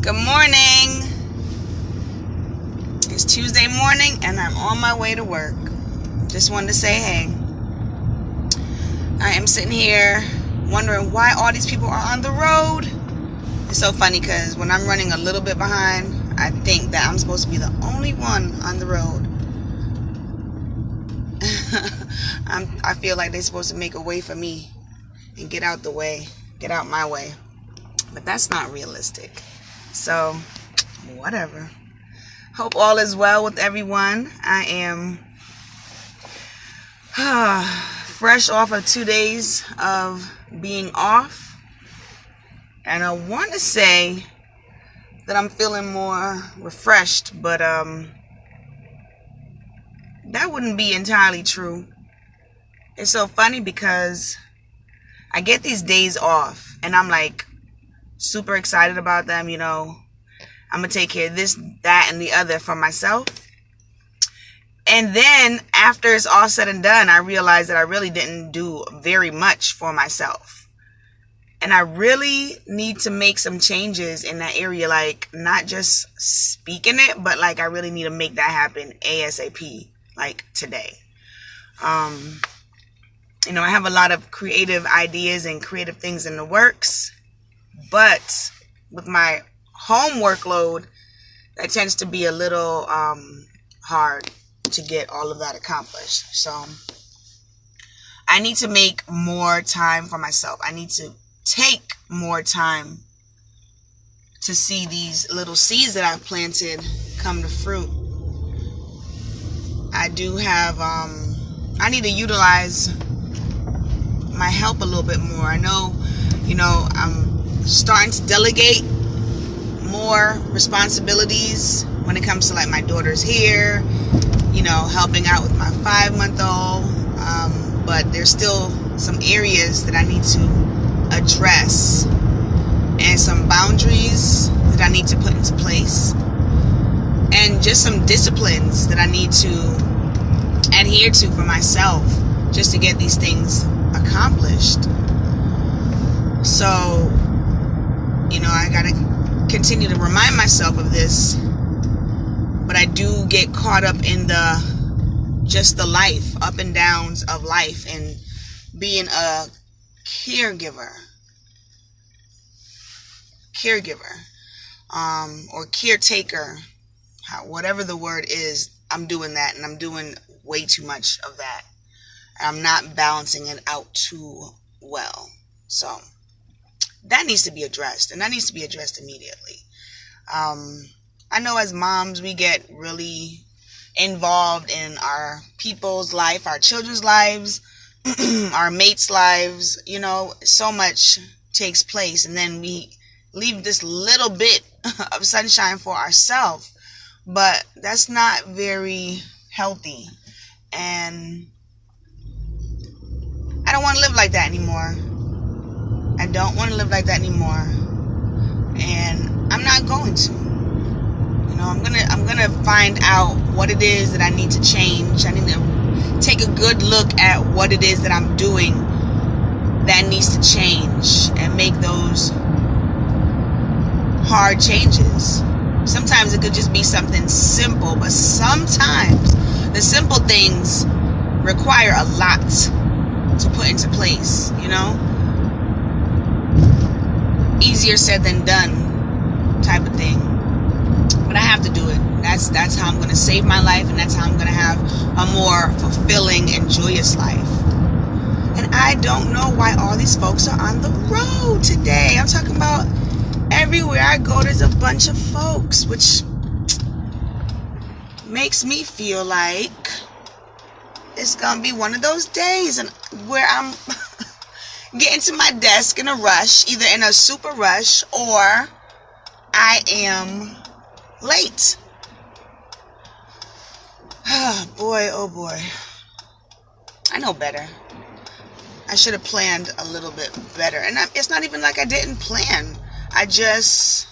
Good morning. It's Tuesday morning and I'm on my way to work. Just wanted to say hey. I am sitting here wondering why all these people are on the road. It's so funny because when I'm running a little bit behind, I think that I'm supposed to be the only one on the road. I feel like they're supposed to make a way for me and get out the way, get out my way. But that's not realistic. So, whatever. Hope all is well with everyone. I am fresh off of 2 days of being off. And I want to say that I'm feeling more refreshed, but that wouldn't be entirely true. It's so funny because I get these days off and I'm like super excited about them, you know. I'm going to take care of this, that, and the other for myself. And then after it's all said and done, I realize that I really didn't do very much for myself. And I really need to make some changes in that area, like not just speaking it, but like I really need to make that happen ASAP, like today. You know, I have a lot of creative ideas and creative things in the works, but with my home workload, that tends to be a little hard to get all of that accomplished. So I need to make more time for myself. I need to take more time to see these little seeds that I've planted come to fruit. I do have, I need to utilize my help a little bit more. I know, you know, I'm starting to delegate more responsibilities when it comes to like my daughter's hair, you know, helping out with my 5-month-old, but there's still some areas that I need to address and some boundaries that I need to put into place and just some disciplines that I need to adhere to for myself just to get these things accomplished. So, you know, I gotta continue to remind myself of this, but I do get caught up in the life, up and downs of life, and being a caregiver, or caretaker, whatever the word is. I'm doing that, and I'm doing way too much of that. I'm not balancing it out too well. So that needs to be addressed, and that needs to be addressed immediately. I know as moms, we get really involved in our people's life, our children's lives, our mates' lives. You know, so much takes place, and then we leave this little bit of sunshine for ourselves. But that's not very healthy, and I don't want to live like that anymore. I don't want to live like that anymore, and I'm not going to. You know, I'm gonna find out what it is that I need to change. I need to take a good look at what it is that I'm doing that needs to change and make those hard changes. Sometimes it could just be something simple, but sometimes the simple things require a lot to put into place, you know? Easier said than done type of thing. But I have to do it. That's how I'm going to save my life, and that's how I'm going to have a more fulfilling and joyous life. And I don't know why all these folks are on the road today. I'm talking about everywhere I go, there's a bunch of folks, which makes me feel like it's going to be one of those days and where I'm getting to my desk in a rush, either in a super rush or I am late. Boy, oh boy. I know better. I should have planned a little bit better. And it's not even like I didn't plan. I just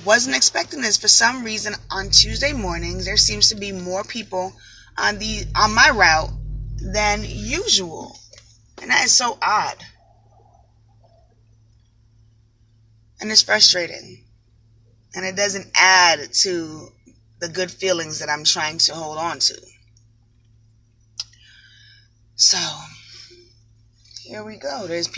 wasn't expecting this. For some reason, on Tuesday mornings, there seems to be more people on my route than usual. And that is so odd. And it's frustrating. and it doesn't add to the good feelings that I'm trying to hold on to. So here we go. There's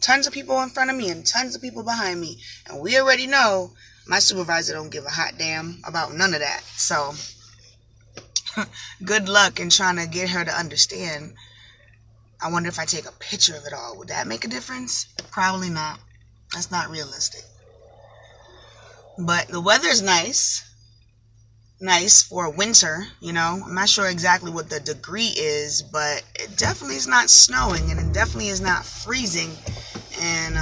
tons of people in front of me and tons of people behind me, and we already know my supervisor don't give a hot damn about none of that. So good luck in trying to get her to understand. I wonder if I take a picture of it all, would that make a difference? Probably not. That's not realistic. But the weather's nice for winter, you know. I'm not sure exactly what the degree is, but it definitely is not snowing, and it definitely is not freezing, and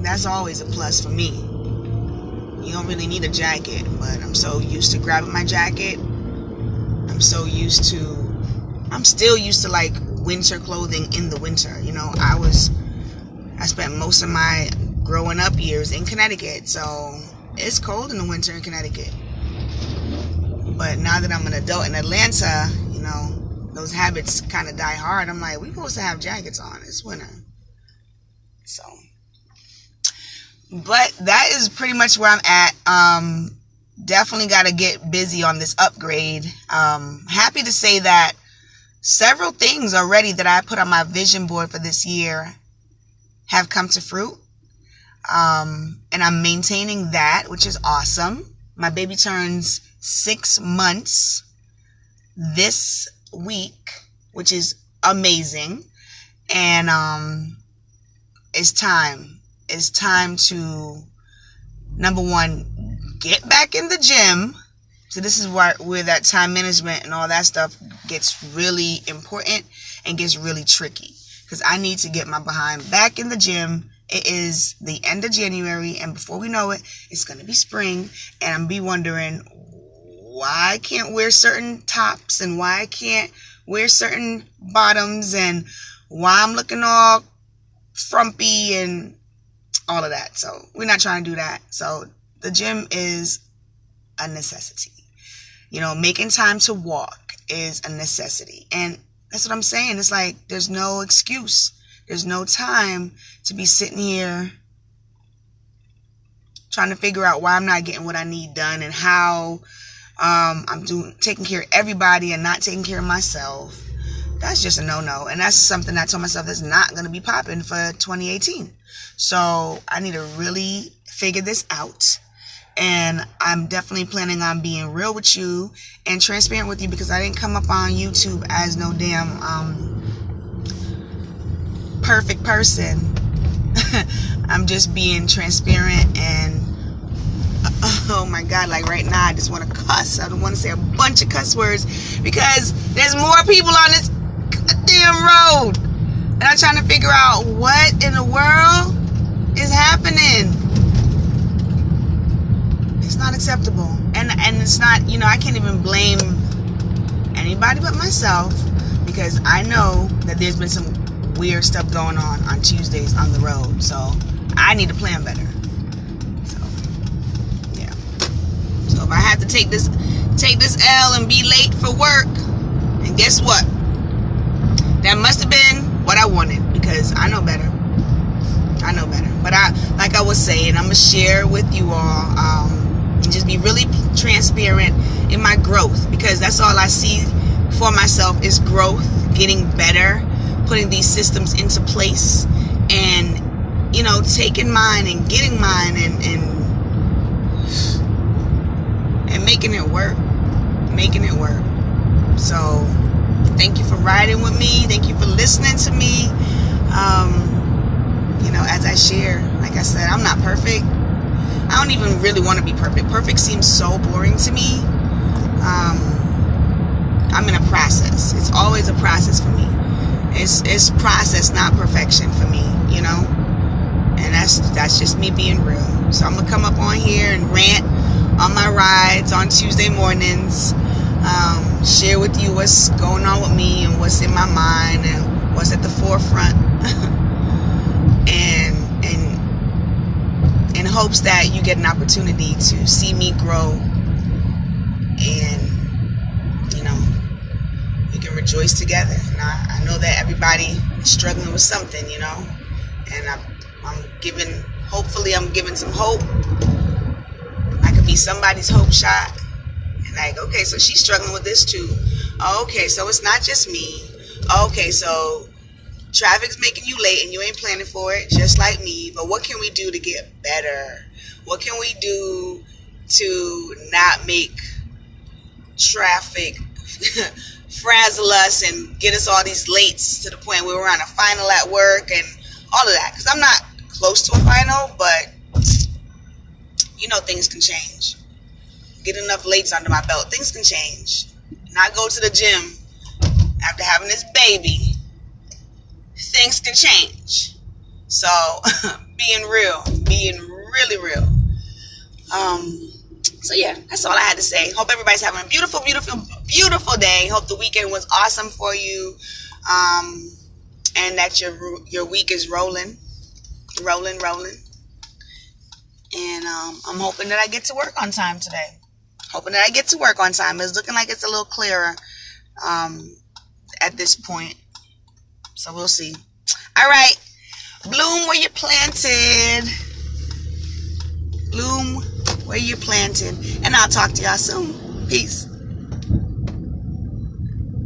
that's always a plus for me. You don't really need a jacket, but I'm so used to grabbing my jacket. I'm still used to like winter clothing in the winter. You know, I spent most of my growing up years in Connecticut, so it's cold in the winter in Connecticut. But now that I'm an adult in Atlanta, you know, those habits kind of die hard. I'm like, we're supposed to have jackets on. It's winter. So, but that is pretty much where I'm at. Definitely got to get busy on this upgrade. Happy to say that several things already that I put on my vision board for this year have come to fruit. And I'm maintaining that, which is awesome. My baby turns 6 months this week, which is amazing. And it's time. It's time to, number one, get back in the gym. So this is where that time management and all that stuff gets really important and gets really tricky, because I need to get my behind back in the gym. It is the end of January, and before we know it, it's going to be spring, and I'm be wondering why I can't wear certain tops and why I can't wear certain bottoms and why I'm looking all frumpy and all of that. So we're not trying to do that. So the gym is a necessity. You know, making time to walk is a necessity. And that's what I'm saying. It's like there's no excuse. There's no time to be sitting here trying to figure out why I'm not getting what I need done and how I'm taking care of everybody and not taking care of myself. That's just a no-no. And that's something I told myself that's not going to be popping for 2018. So I need to really figure this out. And I'm definitely planning on being real with you and transparent with you, because I didn't come up on YouTube as no damn perfect person. I'm just being transparent, and oh my God, like right now I just want to cuss. I don't want to say a bunch of cuss words because there's more people on this damn road, and I'm trying to figure out what in the world is happening. It's not acceptable, and it's not, you know, I can't even blame anybody but myself, because I know that there's been some weird stuff going on Tuesdays on the road, so I need to plan better. So yeah, so if I have to take this L and be late for work, and guess what, that must have been what I wanted, because I know better. But like I was saying, I'm gonna share with you all and just be really transparent in my growth, because that's all I see for myself is growth, getting better, putting these systems into place, and, you know, taking mine and getting mine and making it work. So thank you for riding with me. Thank you for listening to me. You know, as I share, like I said, I'm not perfect. I don't even really want to be perfect. Perfect seems so boring to me. I'm in a process. It's always a process for me. It's process, not perfection for me, you know? And that's just me being real. So I'm gonna come up on here and rant on my rides on Tuesday mornings, share with you what's going on with me and what's in my mind and what's at the forefront. and in hopes that you get an opportunity to see me grow, and, you know, we can rejoice together. And I know that everybody is struggling with something, you know, and hopefully I'm giving some hope be somebody's hope shot. Like, okay, so she's struggling with this too. Okay, so it's not just me. Okay, so traffic's making you late and you ain't planning for it, just like me. But what can we do to get better? What can we do to not make traffic frazzle us and get us all these lates to the point where we're on a final at work and all of that? Because I'm not close to a final, but you know things can change. Get enough lates under my belt, things can change. Not go to the gym after having this baby. Things can change. So being really real. So yeah, that's all I had to say. Hope everybody's having a beautiful day. Hope the weekend was awesome for you, and that your week is rolling. And I'm hoping that I get to work on time today. It's looking like it's a little clearer at this point. So we'll see. All right. Bloom where you're planted. And I'll talk to y'all soon. Peace.